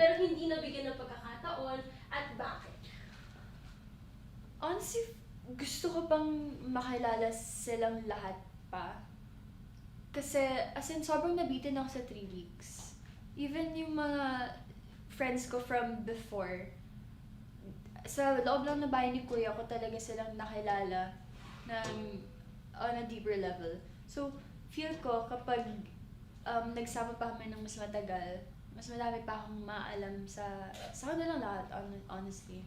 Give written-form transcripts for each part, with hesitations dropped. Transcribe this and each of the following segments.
pero hindi nabigyan ng pagkakataon, at bakit? Honestly, gusto ko pang makilala silang lahat pa. Kasi, as in, sobrang nabitin ako sa 3 weeks. Even yung mga friends ko from before, sa loob lang na bahay ni kuya ko talaga silang nakilala ng on a deeper level. So, feel ko kapag nagsama pa kami ng mas matagal, mas madami pa akong maalam sa kanilang lahat, honestly.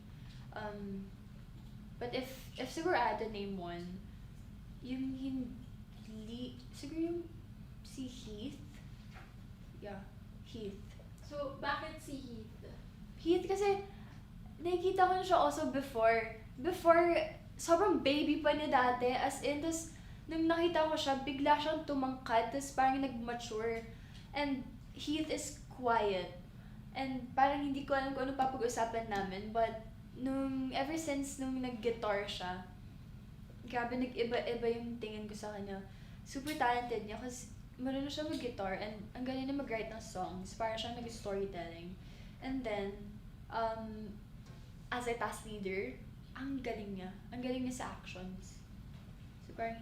But if siguro I had to name one, yung hindi, siguro yung si Heath. Yeah, Heath. So, bakit si Heath? Heath kasi, nakikita ko na siya also before. Before, sobrang baby pa niya dati. As in, tas, nung nakita ko siya, bigla siyang tumangkad, tas parang nag-mature. And Heath is quiet. And parang hindi ko alam kung ano papag-usapan namin. But, ever since nung nag-guitar siya, grabe nag-iba-iba yung tingin ko sa kanya. Super talented niya kasi marunong siya mag-guitar and ang galing na mag-write ng songs. Para siyang nag-storytelling. And then, as a task leader, ang galing niya. Ang galing niya sa actions. So parang